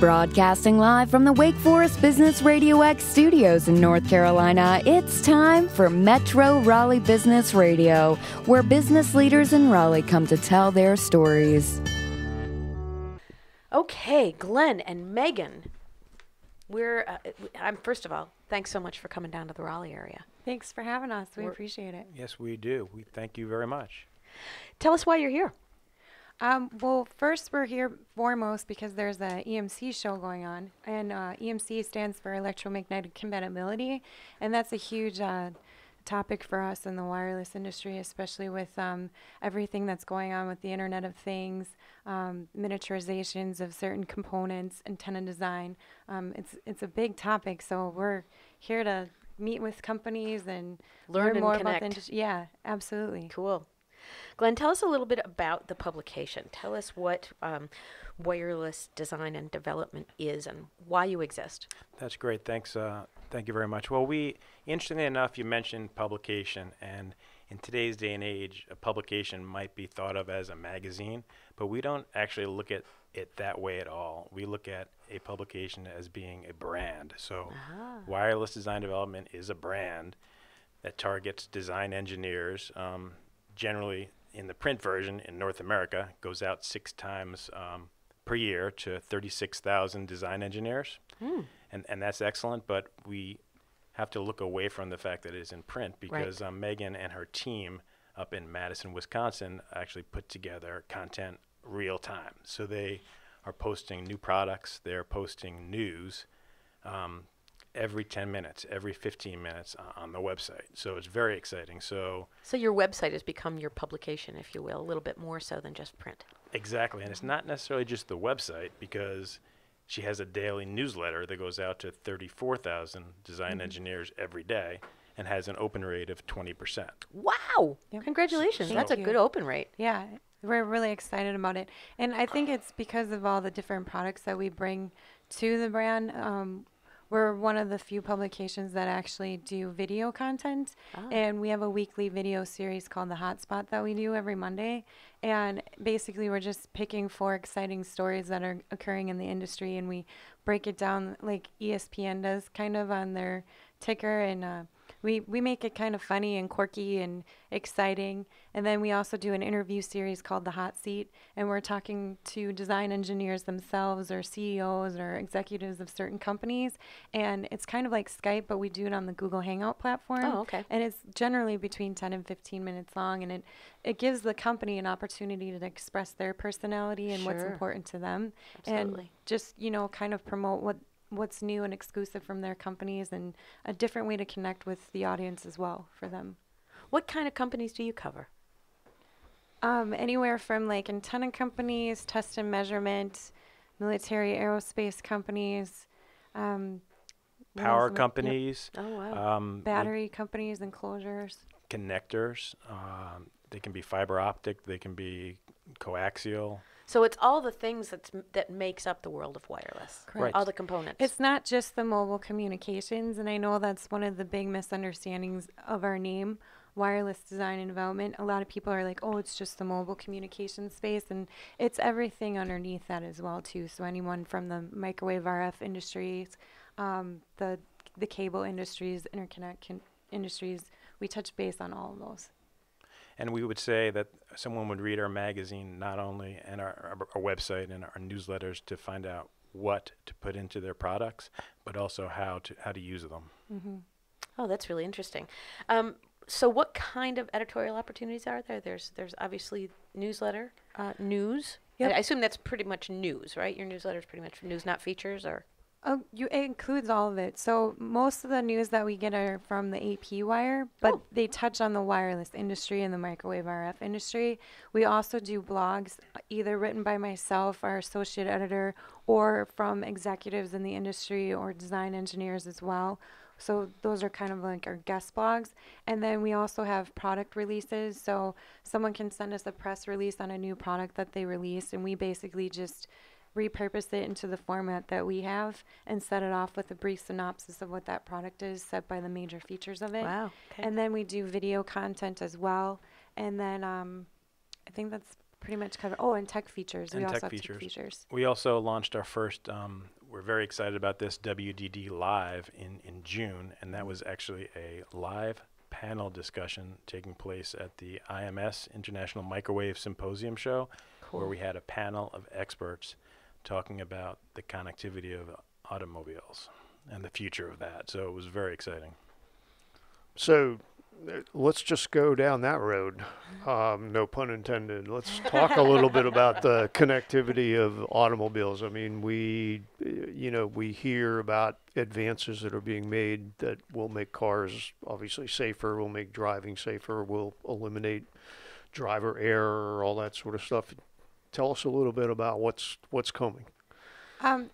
Broadcasting live from the Wake Forest Business Radio X studios in North Carolina, it's time for Metro Raleigh Business Radio, where business leaders in Raleigh come to tell their stories. Okay, Glen and Meaghan, I'm first of all, thanks so much for coming down to the Raleigh area. Thanks for having us. We appreciate it. Yes, we do. We thank you very much. Tell us why you're here. Well, first we're here foremost because there's a EMC show going on, and EMC stands for electromagnetic compatibility, and that's a huge topic for us in the wireless industry, especially with everything that's going on with the Internet of Things, miniaturizations of certain components, antenna design. It's a big topic, so we're here to meet with companies and learn more and about the connect. industry. Yeah, absolutely. Cool. Glen, tell us a little bit about the publication. Tell us what wireless design and development is and why you exist. That's great. Thanks. Thank you very much. Well, interestingly enough, you mentioned publication, and in today's day and age, a publication might be thought of as a magazine, but we don't actually look at it that way at all. We look at a publication as being a brand. So wireless design development is a brand that targets design engineers. Generally, in the print version in North America, goes out 6 times per year to 36,000 design engineers. And that's excellent, but we have to look away from the fact that it is in print because Meaghan and her team up in Madison, Wisconsin, actually put together content real time. So they are posting new products, they're posting news every 10 minutes, every 15 minutes on the website. So it's very exciting. So your website has become your publication, if you will, a little bit more so than just print. Exactly. And it's not necessarily just the website, because she has a daily newsletter that goes out to 34,000 design engineers every day and has an open rate of 20%. Wow. Yep. Congratulations. Thank That's a you. good open rate. Yeah, we're really excited about it. And I think it's because of all the different products that we bring to the brand. We're one of the few publications that actually do video content, and we have a weekly video series called The Hotspot that we do every Monday. And basically, we're just picking 4 exciting stories that are occurring in the industry, and we break it down like ESPN does kind of on their ticker, and we make it kind of funny and quirky and exciting. And then we also do an interview series called The Hot Seat, and we're talking to design engineers themselves or CEOs or executives of certain companies. And it's kind of like Skype, but we do it on the Google Hangout platform. Oh, okay. And it's generally between 10 and 15 minutes long, and it gives the company an opportunity to express their personality and what's Sure. important to them. Absolutely. And just, kind of promote what's new and exclusive from their companies, and a different way to connect with the audience as well for them. What kind of companies do you cover? Anywhere from like antenna companies, test and measurement, military aerospace companies, Power companies, Oh, wow. battery companies, enclosures. connectors. They can be fiber optic. They can be coaxial. So it's all the things that makes up the world of wireless. Correct. All the components. It's not just the mobile communications, and I know that's one of the big misunderstandings of our name, wireless design and development. A lot of people are like, oh, it's just the mobile communication space, and it's everything underneath that as well too. So anyone from the microwave RF industries, the cable industries, interconnect industries, we touch base on all of those. And we would say that someone would read our magazine not only and our website and our newsletters to find out what to put into their products, but also how to use them. Mm-hmm. Oh, that's really interesting. So what kind of editorial opportunities are there? There's obviously newsletter, news. Yep. I assume that's pretty much news, right? Your newsletter is pretty much news, not features, or? It includes all of it. So most of the news that we get are from the AP wire, but they touch on the wireless industry and the microwave RF industry. We also do blogs, either written by myself, our associate editor, or from executives in the industry or design engineers as well. So those are kind of like our guest blogs. And then we also have product releases. So someone can send us a press release on a new product that they released, and we basically just repurpose it into the format that we have and set it off with a brief synopsis of what that product is, set by the major features of it. Wow. Okay. And then we do video content as well. And then I think that's pretty much cover. Oh, and tech features. And we also tech have tech features. We also launched our first, we're very excited about this, WDD Live in June, and that was actually a live panel discussion taking place at the IMS, International Microwave Symposium show, where we had a panel of experts talking about the connectivity of automobiles and the future of that. So it was very exciting. So let's just go down that road. No pun intended. Let's talk a little bit about the connectivity of automobiles. I mean, we hear about advances that are being made that will make cars obviously safer, will make driving safer, will eliminate driver error, all that sort of stuff. Tell us a little bit about what's coming.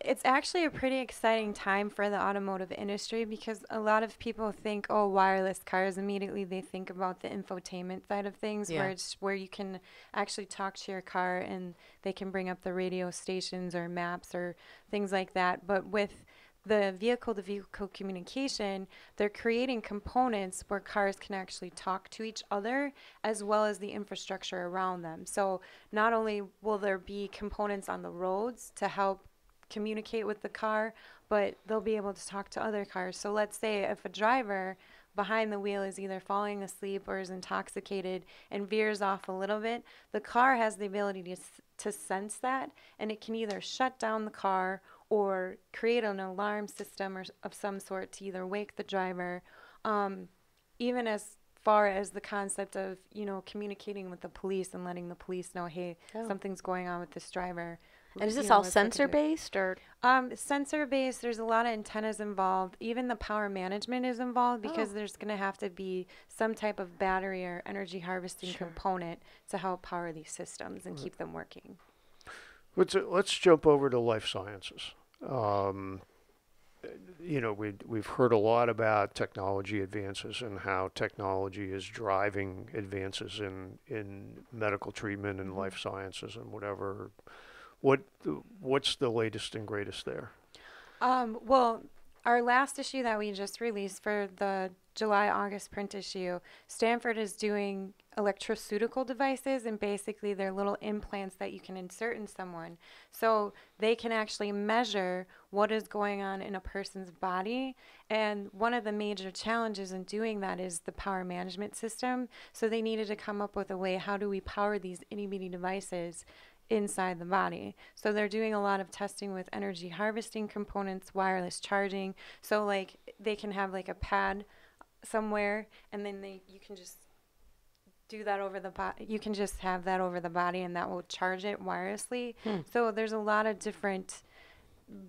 It's actually a pretty exciting time for the automotive industry because a lot of people think, oh, wireless cars. Immediately they think about the infotainment side of things, where you can actually talk to your car and they can bring up the radio stations or maps or things like that. But with the vehicle-to-vehicle communication, they're creating components where cars can actually talk to each other as well as the infrastructure around them. So not only will there be components on the roads to help communicate with the car, but they'll be able to talk to other cars. So let's say if a driver behind the wheel is either falling asleep or is intoxicated and veers off a little bit, the car has the ability to sense that, and it can either shut down the car or create an alarm system or of some sort to either wake the driver, even as far as the concept of, communicating with the police and letting the police know, hey, something's going on with this driver. And is this all sensor-based or? Sensor-based. There's a lot of antennas involved. Even the power management is involved because there's going to have to be some type of battery or energy harvesting component to help power these systems and keep them working. Let's jump over to life sciences. We've heard a lot about technology advances and how technology is driving advances in medical treatment and life sciences and whatever. What's the latest and greatest there? Well, our last issue that we just released for the July-August print issue, Stanford is doing electroceutical devices, and basically they're little implants that you can insert in someone. So they can actually measure what is going on in a person's body. And one of the major challenges in doing that is the power management system. So they needed to come up with a way, how do we power these itty-bitty devices inside the body? So they're doing a lot of testing with energy harvesting components, wireless charging. So like they can have like a pad somewhere, and then you can just do that over the body. You can just have that over the body, and that will charge it wirelessly. So there's a lot of different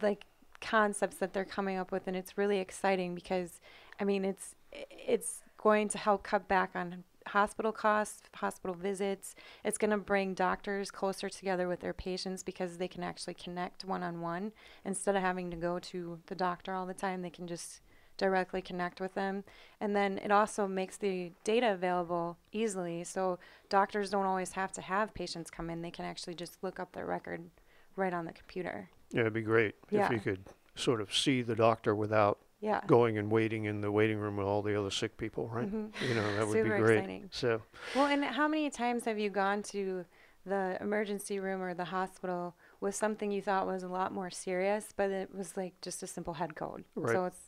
like concepts that they're coming up with, and it's really exciting because I mean it's going to help cut back on hospital costs, hospital visits. It's going to bring doctors closer together with their patients because they can actually connect one-on-one instead of having to go to the doctor all the time. They can just directly connect with them. And then it also makes the data available easily, so doctors don't always have to have patients come in. They can actually just look up their record right on the computer. Yeah, it'd be great if you could sort of see the doctor without going and waiting in the waiting room with all the other sick people, right? That would be great. Exciting. So, well, and how many times have you gone to the emergency room or the hospital with something you thought was a lot more serious, but it was like just a simple head cold? Right. So it's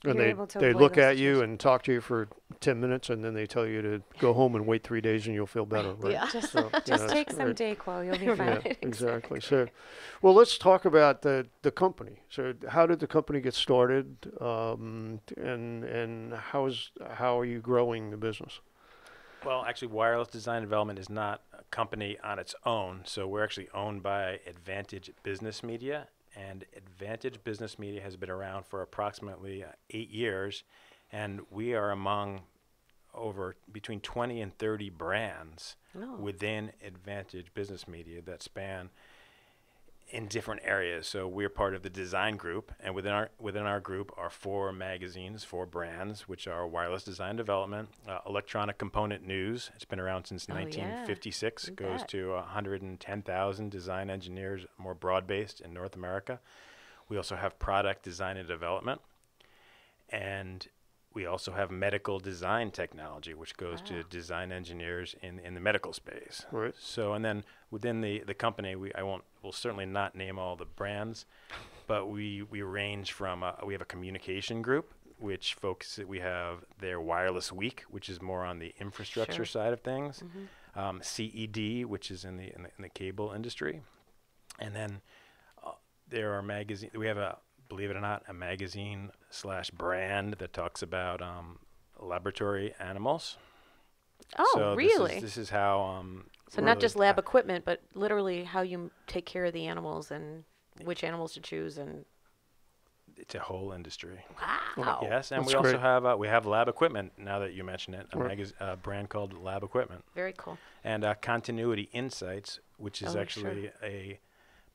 and they look at you and talk to you for 10 minutes, and then they tell you to go home and wait 3 days, and you'll feel better. Right? Yeah. Just take some Dayquil, you'll be fine. Yeah, exactly. So, well, let's talk about the company. So, how did the company get started, and how are you growing the business? Well, actually, Wireless Design Development is not a company on its own. So we're actually owned by Advantage Business Media. And Advantage Business Media has been around for approximately 8 years, and we are among between 20 and 30 brands within Advantage Business Media that span in different areas. So we're part of the design group, and within our group are 4 magazines, 4 brands, which are Wireless Design Development, Electronic Component News. It's been around since 1956. It goes to 110,000 design engineers, more broad-based in North America. We also have Product Design and Development, and we also have medical design technology, which goes to design engineers in the medical space. Right. So, and then within the company, we'll certainly not name all the brands, but we range from, we have a communication group, which we have their Wireless Week, which is more on the infrastructure side of things. CED, which is in the cable industry. And then there are we have believe it or not, a magazine/brand that talks about laboratory animals. Oh, so really? This is how. So not just lab equipment, but literally how you take care of the animals and which animals to choose, and it's a whole industry. Wow. Yes, and That's we also great. have lab equipment. Now that you mention it, a brand called Lab Equipment, Very cool. and Continuity Insights, which is actually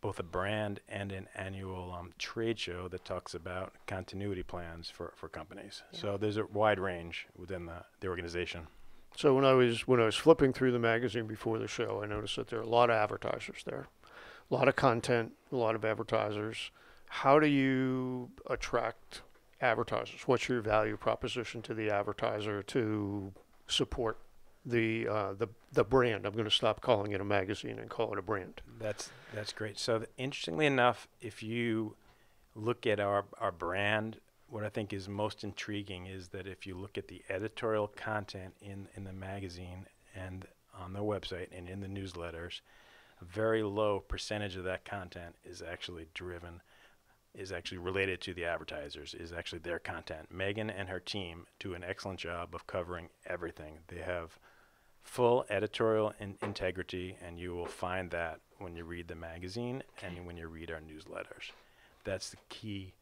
both a brand and an annual trade show that talks about continuity plans for companies. Yeah. So there's a wide range within the organization. So when I was flipping through the magazine before the show, I noticed that there are a lot of advertisers there, a lot of content, a lot of advertisers. How do you attract advertisers? What's your value proposition to the advertiser to support the brand? I'm going to stop calling it a magazine and call it a brand. That's great. So interestingly enough, if you look at our brand, what I think is most intriguing is that if you look at the editorial content in the magazine and on the website and in the newsletters, a very low percentage of that content is actually related to the advertisers, is actually their content. Meaghan and her team do an excellent job of covering everything. They have full editorial integrity, and you will find that when you read the magazine and when you read our newsletters. That's the key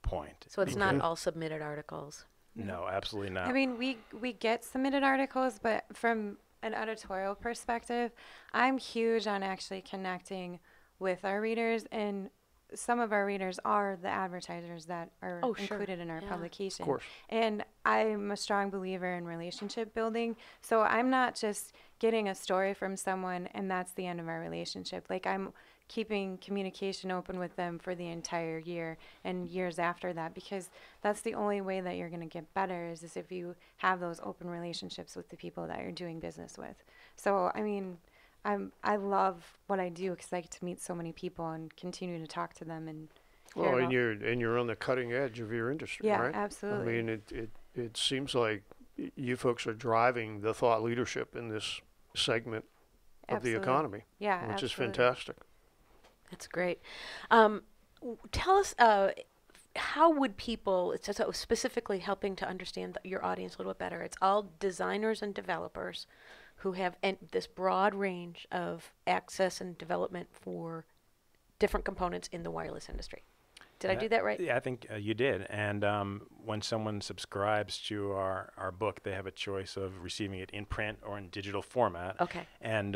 point. So it's not all submitted articles. No, absolutely not. I mean, we get submitted articles, but from an editorial perspective, I'm huge on actually connecting with our readers, and some of our readers are the advertisers that are included in our publication. Of course. And I'm a strong believer in relationship building. So I'm not just getting a story from someone and that's the end of our relationship. Like, I'm keeping communication open with them for the entire year and years after that, because that's the only way that you're going to get better is if you have those open relationships with the people that you're doing business with. So, I mean, I love what I do because I get to meet so many people and continue to talk to them and Well, and you're on the cutting edge of your industry, yeah, right? absolutely. I mean, it seems like you folks are driving the thought leadership in this segment of the economy, yeah, which is absolutely. fantastic. That's great. Tell us, how would people, so specifically helping to understand your audience a little bit better, it's all designers and developers who have this broad range of access and development for different components in the wireless industry. Did I do that right? Yeah, I think you did. And when someone subscribes to our book, they have a choice of receiving it in print or in digital format. Okay. And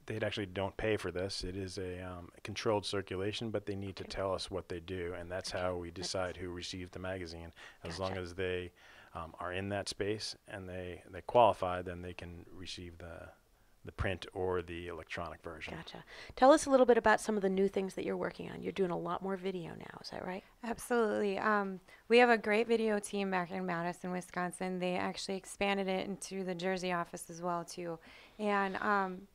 they actually don't pay for this. It is a controlled circulation, but they need to tell us what they do, and that's how we decide who receives the magazine. As long as they are in that space and they qualify, then they can receive the print or the electronic version. Gotcha. Tell us a little bit about some of the new things that you're working on. You're doing a lot more video now, is that right? Absolutely. We have a great video team back in Madison, Wisconsin. They actually expanded it into the Jersey office as well, too. And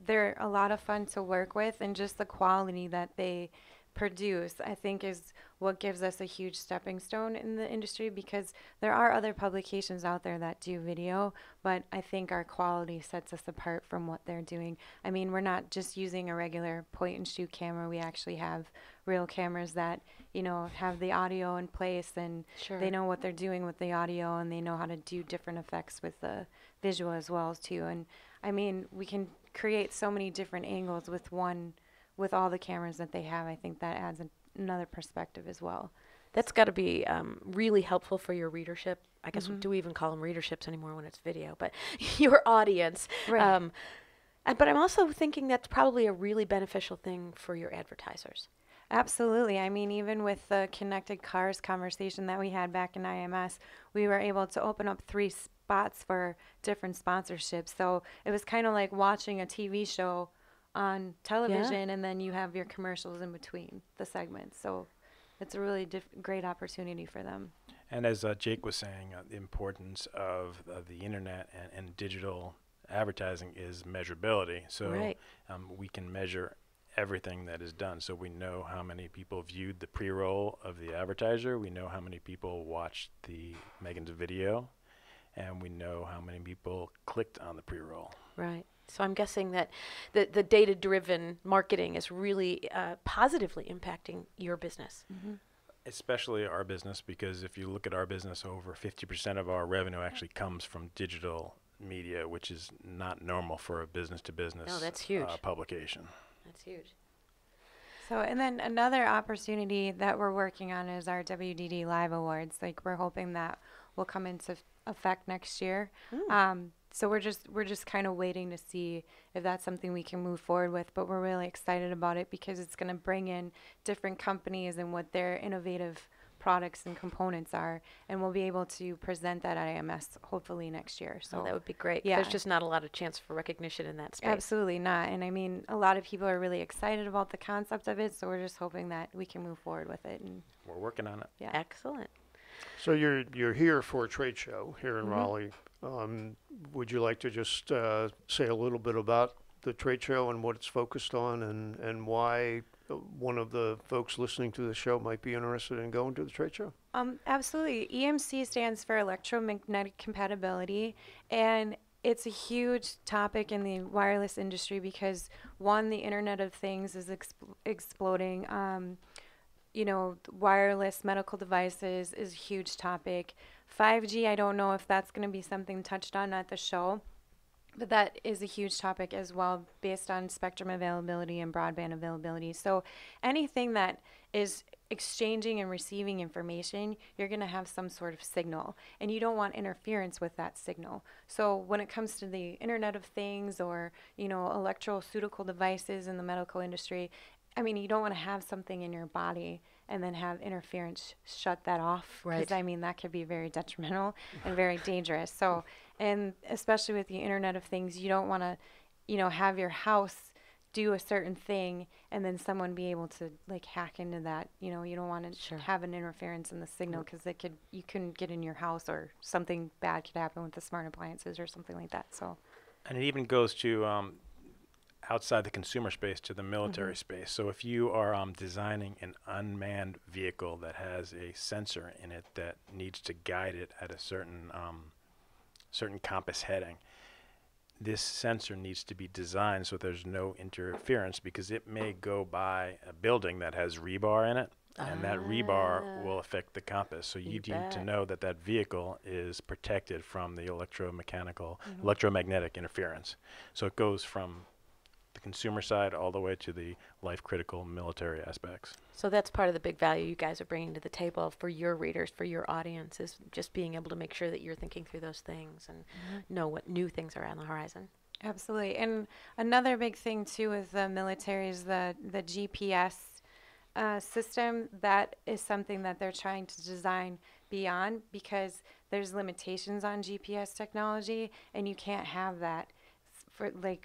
they're a lot of fun to work with, and just the quality that they produce, I think, is what gives us a huge stepping stone in the industry, because there are other publications out there that do video, but I think our quality sets us apart from what they're doing. I mean, we're not just using a regular point and shoot camera. We actually have real cameras that, you know, have the audio in place, and they know what they're doing with the audio, and they know how to do different effects with the visual as well, too. And I mean, we can create so many different angles with all the cameras that they have. I think that adds another perspective as well. That's got to be really helpful for your readership. I guess, do we even call them readerships anymore when it's video? But your audience. Right. But I'm also thinking that's probably a really beneficial thing for your advertisers. Absolutely. I mean, even with the connected cars conversation that we had back in IMS, we were able to open up 3 spots for different sponsorships. So it was kind of like watching a TV show on television, and then you have your commercials in between the segments. So it's a really great opportunity for them. And as Jake was saying, the importance of the internet and digital advertising is measurability. So Right. We can measure everything that is done. So we know how many people viewed the pre-roll of the advertiser. We know how many people watched the Meaghan's video. And we know how many people clicked on the pre-roll. Right. So I'm guessing that the data-driven marketing is really positively impacting your business. Mm-hmm. Especially our business, because if you look at our business, over 50% of our revenue actually comes from digital media, which is not normal for a business-to-business No, that's huge. Publication. That's huge. So, and then another opportunity that we're working on is our WDD Live Awards. Like, we're hoping that will come into effect next year. So we're just kind of waiting to see if that's something we can move forward with. But we're really excited about it because it's going to bring in different companies and what their innovative products and components are, and we'll be able to present that at IMS hopefully next year. So that would be great. Yeah. There's just not a lot of chance for recognition in that space. Absolutely not. And I mean, a lot of people are really excited about the concept of it, so we're just hoping that we can move forward with it. And We're working on it. yeah. Excellent. So you're here for a trade show here in Raleigh. Would you like to just say a little bit about the trade show and what it's focused on, and why one of the folks listening to the show might be interested in going to the trade show? Absolutely. EMC stands for electromagnetic compatibility, and it's a huge topic in the wireless industry because, one, the Internet of Things is exploding. You know, wireless medical devices is a huge topic. 5G, I don't know if that's going to be something touched on at the show, but that is a huge topic as well based on spectrum availability and broadband availability. So anything that is exchanging and receiving information, you're going to have some sort of signal, and you don't want interference with that signal. So when it comes to the Internet of Things or, you know, electroceutical devices in the medical industry, I mean, you don't want to have something in your body and then have interference shut that off. Right. Because, I mean, that could be very detrimental and very dangerous. So, and especially with the Internet of Things, you don't want to, you know, have your house do a certain thing and then someone be able to, like, hack into that. You know, you don't want to have an interference in the signal because you couldn't get in your house, or something bad could happen with the smart appliances or something like that. So. And it even goes to outside the consumer space to the military space. So if you are designing an unmanned vehicle that has a sensor in it that needs to guide it at a certain compass heading, this sensor needs to be designed so there's no interference, because it may go by a building that has rebar in it, and that rebar will affect the compass. So you need to know that that vehicle is protected from the electromagnetic interference. So it goes from the consumer side all the way to the life-critical military aspects. So that's part of the big value you guys are bringing to the table for your readers, for your audience, is just being able to make sure that you're thinking through those things and know what new things are on the horizon. Absolutely. And another big thing, too, with the military is the GPS system. That is something that they're trying to design beyond, because there's limitations on GPS technology, and you can't have that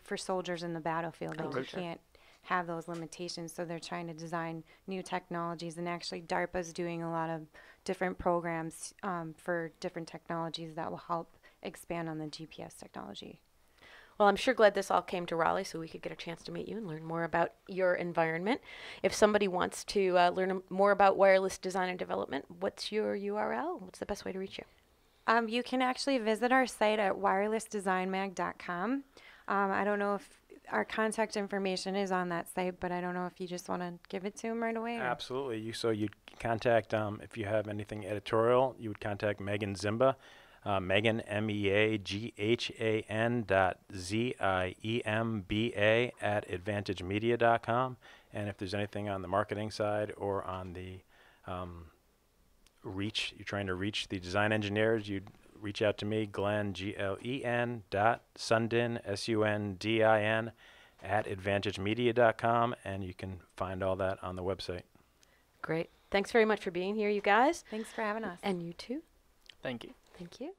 for soldiers in the battlefield. Like, you can't have those limitations, so they're trying to design new technologies. And actually, DARPA's doing a lot of different programs for different technologies that will help expand on the GPS technology. Well, I'm sure glad this all came to Raleigh so we could get a chance to meet you and learn more about your environment. If somebody wants to learn more about wireless design and development, what's your URL? What's the best way to reach you? You can actually visit our site at wirelessdesignmag.com. I don't know if our contact information is on that site, but I don't know if you just want to give it to them right away. Absolutely. So you'd contact, if you have anything editorial, you would contact Meaghan Ziemba. Meaghan, MEAGHAN ZIEMBA @advantagemedia.com. And if there's anything on the marketing side or on the you're trying to reach the design engineers, you'd reach out to me, Glen, GLEN Sundin, SUNDIN @advantagemedia.com, and you can find all that on the website. Great. Thanks very much for being here, you guys. Thanks for having us. And you too. Thank you. Thank you.